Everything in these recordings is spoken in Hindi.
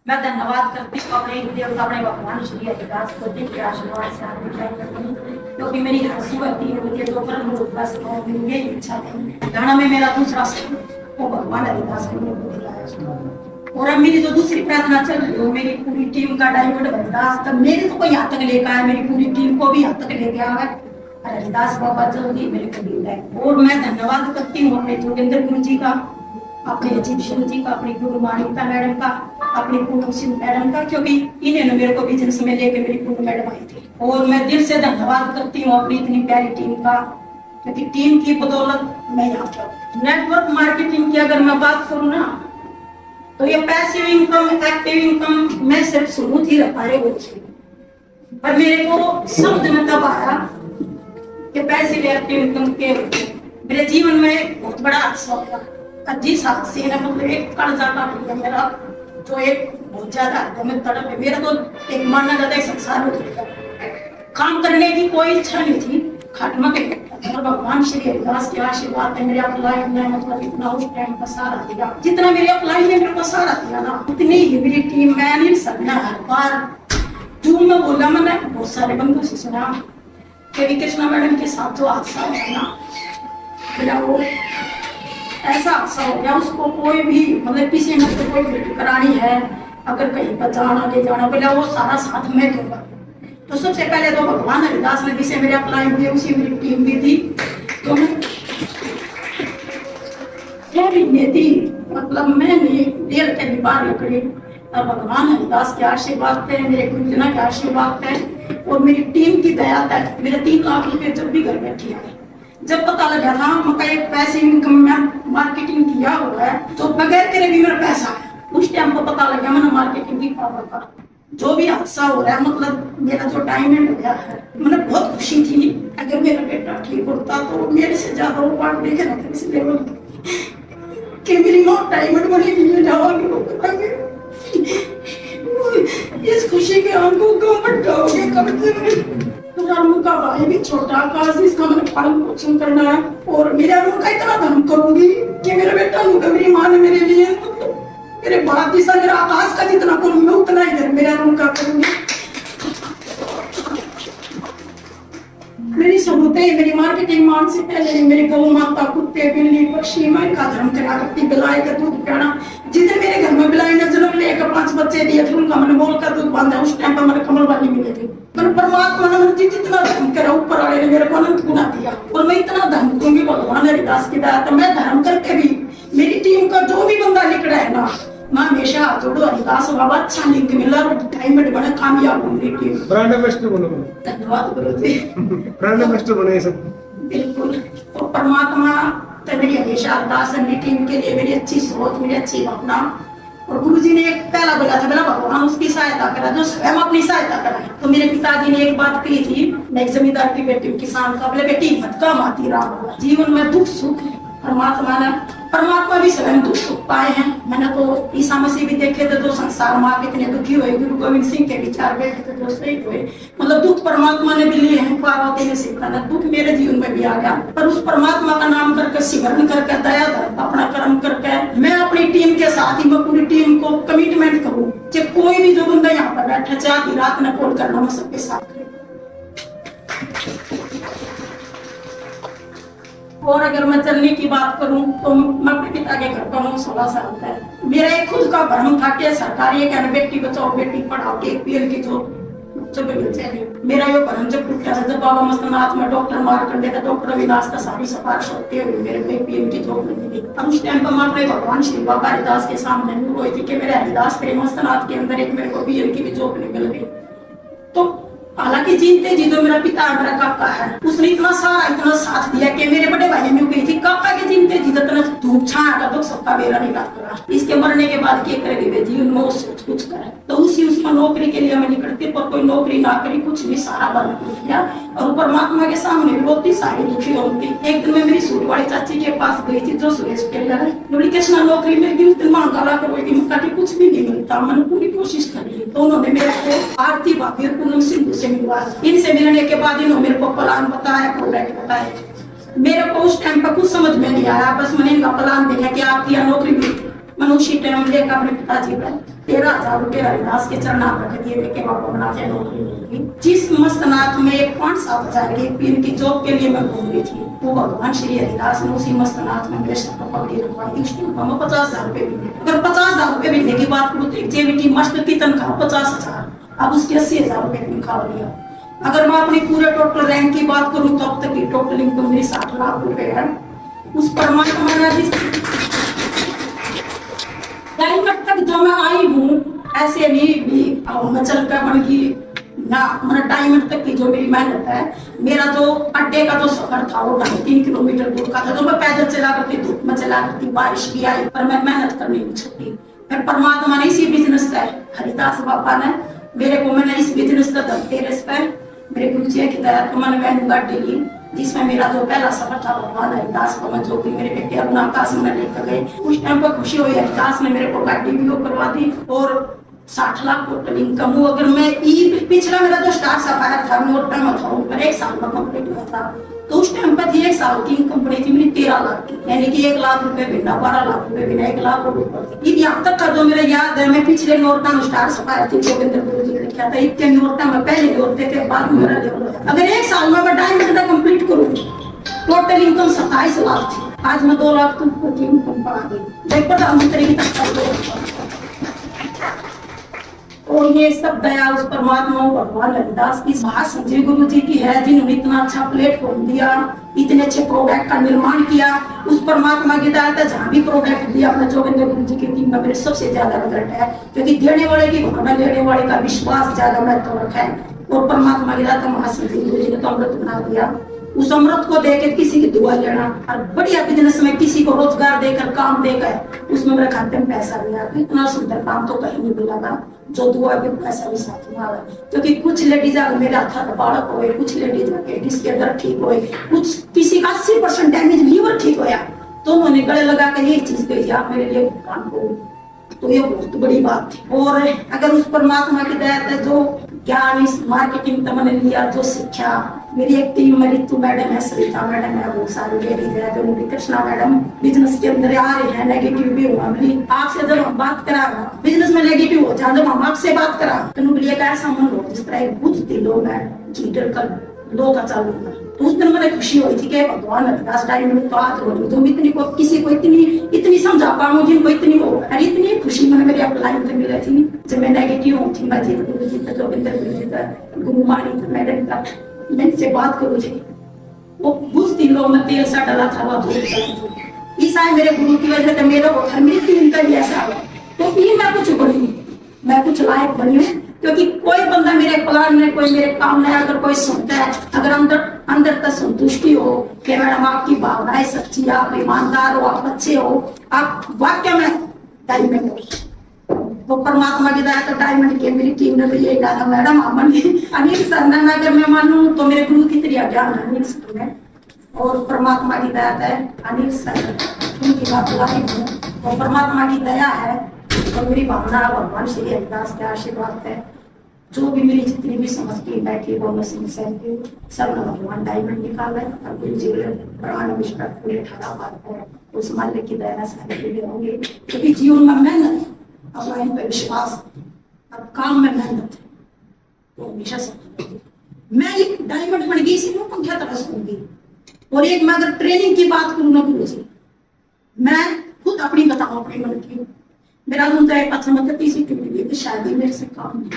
मैं धन्यवाद करती हूँ अपने देवता अपने भगवान श्री हरिदास को दिन के आशीर्वाद से आगे करती हूँ, क्योंकि मेरी हर सुबह 3 बजे जो कर्म रूप बस मेरी यही इच्छा थी। गाना में मेरा दूसरा वो भगवान हरिदास को बुलाया। और अब मेरी जो दूसरी प्रार्थना चल रही है, मेरी पूरी टीम का डायमंड हरिदास तक, मेरे तो कोई यहाँ तक लेकर आया, मेरी पूरी टीम को भी यहाँ तक लेके आया हरिदास बाबा जल्दी मेरे को मिल जाए। और मैं धन्यवाद करती हूँ अपने जोगेंद्र गुरु जी का, अपने अजीत सिंह जी का, अपनी गुरु मानिकता मैडम का, अपनी पूनम सिंह मैडम का, क्योंकि इन्होंने मेरे को बिजनेस में लेके मेरी पूनम मैडम आई थी। और मैं दिल से धन्यवाद करती हूँ अपनी इतनी प्यारी टीम का, क्योंकि टीम की बदौलत मैं यहाँ पर। नेटवर्क मार्केटिंग की अगर मैं बात करूँ ना, तो ये पैसिव इनकम एक्टिव इनकम मैं सिर्फ शुरू ही रखा रहे हो, पर मेरे को समझ में तब आया कि पैसिव एक्टिव इनकम के मेरे जीवन में बहुत बड़ा हादसा हुआ। जिस हादसे ने मतलब एक कर्जा काट लिया मेरा, जो एक बहुत ज्यादा में तड़प है मेरा, तो एक मानना जाता है संसार हो गया। काम करने की कोई इच्छा नहीं थी, खात्मा के और भगवान श्री हरिदास के आशीर्वाद है मेरे अपलाइन ने मतलब इतना उस टाइम का सहारा दिया, जितना मेरे अपलाइन ने मेरे को सहारा दिया ना, उतनी ही मेरी टीम मैं नहीं सकना। हर बार जूम में बोला, मैंने बहुत सारे बंधु से सुना कि कृष्णा मैडम के साथ जो हादसा हुआ ना, मेरा वो ऐसा हादसा हो गया, उसको कोई भी मतलब किसी ने तो कोई बेटी करानी है, अगर कहीं पर जाना के जाना पहले वो सारा साथ में दूंगा। तो सबसे पहले तो भगवान हरिदास ने जिसे मेरे अपलाइन दिए, उसी मेरी टीम भी थी, तो मैं थी मतलब मैं नहीं देर के भी बाहर निकली, और भगवान हरिदास के आशीर्वाद थे, मेरे गुरुजना के आशीर्वाद थे, और मेरी टीम की दया तक मेरे 3 लाख रुपए जब भी घर बैठी आए। जब पता लगा था मैं एक पैसे इनकम में मार्केटिंग किया हुआ है, तो बगैर करे भी मेरा पैसा है, उस टाइम को पता लगा मैंने मार्केटिंग की पावर का। जो भी हादसा हो रहा है मतलब मेरा जो डायमंड हो गया है, मैंने बहुत खुशी थी। अगर मेरा बेटा ठीक होता तो मेरे से ज्यादा वो बात देखे ना इस लेवल कि मेरी माँ डायमंड बनेगी, इस खुशी के आंखों को मत जाओगे कब का भाई भी छोटा काश इसका मैंने पालन पोषण करना है, और मेरा उनका इतना धर्म करूंगी कि मेरा बेटा होगा, मेरी माँ ने मेरे लिए मेरे बाप दिशा मेरा आकाश का जितना करूंगी मैं उतना ही धर्म मेरा उनका करूंगी। मेरी सबूतें मेरी मार्केटिंग मान से पहले मेरी गौ माता कुत्ते बिल्ली पक्षी मैं इनका धर्म करा करती, बिलाई का दूध पियाना। जितने मेरे घर में बिलाई ने जन्म लेकर 5 बच्चे दिए थे, उनका मैंने मोल का दूध बांधा, उस टाइम पर मैंने कमल वाली मिले थे। मैंने परमात्मा ने मुझे जितना धर्म करा ऊपर वाले ने मेरे को अनंत गुना दिया, और मैं इतना धर्म दूंगी भगवान हरिदास की दया। तो मैं धर्म करके भी मेरी टीम का जो भी बंदा निकला है ना, मैं हमेशा हाथ जोड़ो हरिदास बाबा अच्छा लिंक मिला और डायमंड बने कामयाब हो मेरी टीम। ब्रांड एम्बेसडर बनो। धन्यवाद गुरु जी। ब्रांड एम्बेसडर बने सब। बिल्कुल। तो परमात्मा तो मेरी हमेशा अरदास है मेरी टीम के लिए, मेरी अच्छी सोच, मेरी अच्छी भावना। और गुरु जी ने एक पहला बोला था, बोला भगवान उसकी सहायता करा जो स्वयं अपनी सहायता कराए। तो मेरे पिताजी ने एक बात कही थी, मैं एक जमींदार की बेटी हूँ, किसान का, बोले बेटी मत का माती राम होगा, जीवन में दुख सुख है, परमात्मा भी स्वयं दुख सुख पाए हैं। मैंने तो ईसा मसीह भी देखे थे जो संसार में कितने दुखी हुए, गुरु गोविंद सिंह के विचार बैठे थे जो शहीद हुए, मतलब दुख परमात्मा ने भी लिए हैं, पार्वती ने सीखा था, दुख मेरे जीवन में भी आ गया, पर उस परमात्मा का नाम करके सिमरन करके दया धर्म अपना कर्म करके मैं अपनी टीम के साथ ही मैं पूरी टीम को कमिटमेंट करूँ कि कोई भी जो बंदा यहाँ पर बैठा चाहे रात में कॉल करना मैं सबके साथ। और अगर मैं चलने की बात करूं तो मैं अपने पिता के घर पर हूँ 16 साल तक। मेरा एक खुद का भ्रम था कि सरकारी एक बेटी बचाओ बेटी पढ़ाओ के पीएल की जो मेरा ये भ्रम जब टूटा था, जब बाबा मस्तनाथ में डॉक्टर मारकंडे का डॉक्टर अविनाश का सारी सिफारिश होते हुए मेरे को पीएम की जॉब लगी थी। और उस टाइम पर मैं अपने भगवान श्री बाबा हरिदास के सामने नूर हुई थी कि मेरे हरिदास प्रेम मस्तनाथ के अंदर एक मेरे को पीएम की भी जॉब निकल गई। तो हालांकि जीते जी जो मेरा पिता मेरा काका है उसने इतना साथ दिया कि मेरे बड़े भाई ने कही थी काका के जीते जी इतना धूप छाया का दुख सबका बेरा नहीं काटता, इसके मरने के बाद क्या करेगी जीवन में वो सोच कुछ करे। तो उसमें नौकरी के लिए मैं निकलती, पर कोई नौकरी ना करी, कुछ भी सारा बन गया, और परमात्मा के सामने भी रोती सारी दुखी होती। एक दिन मैं मेरी सूट वाली चाची के पास गई थी जो सुरेश टेलर है, बोली कृष्णा नौकरी मिल गई, उस दिन मां गाला करवाई थी, मुझे कुछ भी नहीं मिलता, मैंने पूरी कोशिश करी। तो उन्होंने मेरे को आरती भाभी और पूनम सिंधु से मिलवाया। इनसे मिलने के बाद इन्होंने मेरे को प्लान बताया, प्रोजेक्ट बताया। मेरे को उस टाइम पर कुछ समझ में नहीं आया, बस मैंने इनका प्लान देखा कि आपकी यहाँ नौकरी मिलती। मैंने उसी टाइम लेकर अपने पिताजी पर 13,000 रुपये हरिदास के चरणा रख दिए थे कि बाबा बना के नौकरी मिलेगी। जिस मस्तनाथ में 5-7 हजार की पिन की जॉब के लिए मैं घूम रही थी, वो भगवान श्री हरिदास ने उसी मस्तनाथ में मेरे सर पर पकड़ी रखवाई। उस टाइम पर 50,000 रुपये मिले। अगर 50,000 रुपये मिलने की बात करूँ तो एक जेबीटी मास्टर की तनख्वाह 50,000, अब उसके 80,000 रुपये तनख्वाह लिया। अगर मैं अपनी पूरे टोटल रैंक की बात करूँ तो अब तक की टोटल इनकम मेरी 60 लाख रुपए है। उस परमात्मा ने डायमंड तक जो मैं आई हूँ, ऐसे भी मैं चल कर बन की ना, मतलब डायमंड तक की जो मेरी मेहनत है, मेरा जो अड्डे का जो सफर था वो 3 किलोमीटर दूर का था, जो मैं पैदल चला करती, धूप में चला करती, बारिश भी आई पर मैं मेहनत करनी नहीं छूटी। फिर परमात्मा ने इसी बिजनेस का, हरिदास बाबा ने मेरे को, मैंने इस बिजनेस का धनतेरस पे मेरे गुरु जी की दया तो मैंने वैन गाड़ी ली, जिसमें मेरा जो पहला सफर था भगवान हरिदास को मैं जो कि मेरे बेटे अरुण आकाश में लेकर गए। उस टाइम पर खुशी हुई, हरिदास ने मेरे को गाड़ी भी करवा दी और 60 लाख टोटल इनकम हुआ। अगर मैं पिछला मेरा जो स्टार सफायर था नोट टाइम था उन पर 1 साल में कंप्लीट हुआ था, तो उस टाइम पर थी 1 साल की इनकम पड़ी थी मेरी 13 लाख की, यानी कि 1 लाख रुपए बिना 12 लाख रुपए बिना 1 लाख रुपए। यहाँ तक का जो मेरा याद है, मैं पिछले नोरता में स्टार सफायर थी, गोविंद गुरु जी ने लिखा था, इतने नोरता में पहले नोरते थे, बाद में मेरा लेवल है। अगर 1 साल में मैं डायमंड कंप्लीट करूँ, टोटल इनकम 27 लाख थी, आज मैं 2 लाख की इनकम पा गई। प्रधानमंत्री की तक और ये सब दया उस परमात्मा भगवान हरिदास की, महासंजय गुरु जी की है, जिन्होंने इतना अच्छा प्लेटफॉर्म दिया, इतने अच्छे प्रोडक्ट का निर्माण किया। उस परमात्मा की दया है, जहाँ भी प्रोडक्ट दिया अपने जोगिंदर गुरु जी की टीम में मेरे सबसे ज्यादा रिजल्ट है, क्योंकि देने वाले की भावना, लेने वाले का विश्वास ज्यादा महत्व रखा है। और परमात्मा की दया महासंजय गुरु जी ने तो अमृत बना दिया। उस अमृत को देकर किसी की दुआ लेना और बढ़िया बिजनेस में किसी को रोजगार देकर, काम देकर, उसमें मेरे खाते में पैसा भी आता। इतना सुंदर काम तो कहीं नहीं मिला जो दुआ भी पैसा भी साथ में आवे। क्योंकि कुछ लेडीज मेरे हाथ बालक हुए, कुछ लेडीज के अंदर ठीक हुए, कुछ किसी का 80% डैमेज लीवर ठीक होया, तो उन्होंने गले लगा कर ये चीज कही आप मेरे लिए काम करो, तो ये बहुत बड़ी बात थी। और अगर उस परमात्मा की दया है, जो ज्ञान इस मार्केटिंग तो मैंने लिया, जो शिक्षा, मेरी एक टीम में रितु मैडम है, सरिता मैडम है, बहुत सारी लेडीज है, जो मेरी कृष्णा मैडम बिजनेस के अंदर आ रहे हैं। नेगेटिव भी हुआ आपसे जब हम बात करा, बिजनेस में नेगेटिव हो जाए, जब हम आपसे बात करा तो लिए ऐसा मन हो जिस तरह बुझती लोग है लीडर का लोग का चालू है। तो उस दिन मैंने खुशी हुई थी कि भगवान हरिदास डायमंड तो आज हो रही, तुम इतनी को किसी को इतनी समझा पाऊँ, जिनको इतनी हो, अरे इतनी खुशी मैंने मेरी अपलाइन पे मिली थी। जब मैं नेगेटिव हूँ थी, मैं जीत गुरु जी का, जोगिंदर गुरु जी का, गुरु मानी था मैडम का, मैं से बात करूँ जी, वो बुझती लोग में तेल सा डला था, वो ईसाई मेरे गुरु की वजह से मेरा वो घर मेरी टीम का भी ऐसा हुआ, तो मैं कुछ बनी, मैं कुछ लायक बनी हूँ। क्योंकि कोई बंदा मेरे प्लान में, कोई मेरे काम में अगर कोई सुनता है, अगर अंदर तक संतुष्टि हो कि मैडम आपकी भावनाएं सच्ची, आप ईमानदार हो, आप अच्छे हो, आप वाक्य में डायमंड हो, तो परमात्मा की दया तो डायमंड की मेरी टीम ने तो ये कहा मैडम अमन अनिल सर ने, अगर मैं मानूं तो मेरे गुरु की तरह ज्ञान अनिल सर है, और परमात्मा की दया है अनिल सर उनकी बात लाई हूँ, और परमात्मा की दया है और मेरी भावना भगवान श्री हरिदास के आशीर्वाद है। जो भी मेरी जितनी भी समझ की बैठी वो मैं सब भगवान डायमंड निकाले, और गुरु जी प्राण विश्व पूरे 18 बात है, उस मालिक की दया सारे पूरे होंगे। क्योंकि जीवन में मेहनत, अपना इन पर विश्वास, अब काम में मेहनत तो हमेशा सब। मैं एक डायमंड बन गई इसी में पंखा तरह सुनूंगी। और एक मैं अगर ट्रेनिंग की बात करूँ ना गुरु जी, मैं खुद अपनी बताऊं अपने मन की, मेरा पत्र मतलब तीसरी टूट शादी मेरे से काम नहीं,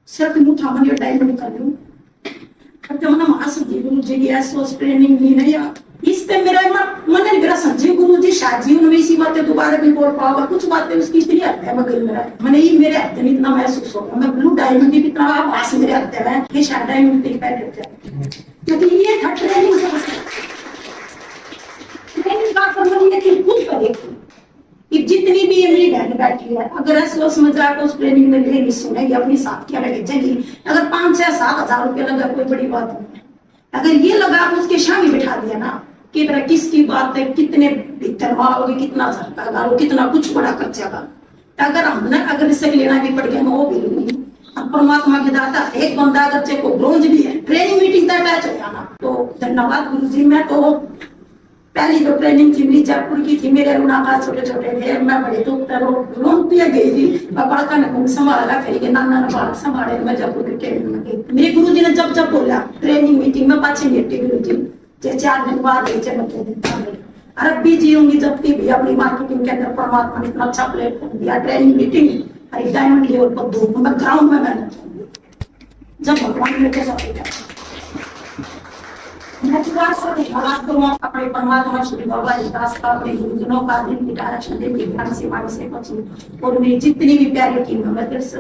सिर्फ मुठा मन डायमंड कर लूं, पर जब मैं महासंजय गुरु जी की ऐसी ट्रेनिंग ली नहीं यार, इससे मेरा मन नहीं, मेरा संजय गुरु जी शायद जीवन में इसी बातें दोबारा भी बोल पाऊंगा, कुछ बातें उसकी इतनी हत्या में गई मेरा, मैंने ये मेरे हत्या में इतना महसूस होगा, मैं ब्लू डायमंड की इतना आवास मेरे हत्या में ये शायद डायमंड की पैर हत्या, क्योंकि ये था ट्रेनिंग का संबंध लेकिन खुद पर देखो कि जितनी भी मेरी बहन बैठी है, अगर ऐसे में जाकर उस ट्रेनिंग में लेगी, सुनेगी, अपनी साथ क्या भेजेगी, अगर 5-6-7 हजार रुपया लगा कोई बड़ी बात नहीं है। अगर ये लगा तो उसके सामने बिठा दिया ना कि मेरा किसकी बात है, कितने भीतर मारोगे, कितना झटका गालो, कितना कुछ बड़ा कर जाएगा, अगर हमने अगर इससे लेना भी पड़ गया मैं वो भी लूंगी। अब परमात्मा की दाता एक बंदा अगर चाहे को ब्रोंज भी है, ट्रेनिंग मीटिंग तक अटैच हो जाना, तो धन्यवाद गुरु जी। मैं तो पहली जो ट्रेनिंग थी मेरी जयपुर की थी, मेरे अरुणाकाश छोटे छोटे थे, मैं बड़े तो रोती गई थी। मैं बड़का ने मुझे संभाला, फिर नाना ने बालक संभाले, मैं जयपुर की ट्रेनिंग में गई। मेरे गुरु जी ने जब जब बोला ट्रेनिंग मीटिंग में पाछे बैठे गुरु जी, 4 दिन बाद और अब भी जीऊंगी जब भी अपनी मार्केटिंग के अंदर परमात्मा ने इतना अच्छा प्लेटफॉर्म दिया। ट्रेनिंग मीटिंग और डायमंड लेवल पर 2 मैं ग्राउंड में मेहनत करूंगी जब भगवान मेरे को सब अपने परमात्मा श्री बाबा जी दास का, अपने गुरुजनों का, दिन की डायरेक्शन, दिन की ध्यान सेवा से और मेरी जितनी भी प्यारी टीम है मैं दिल से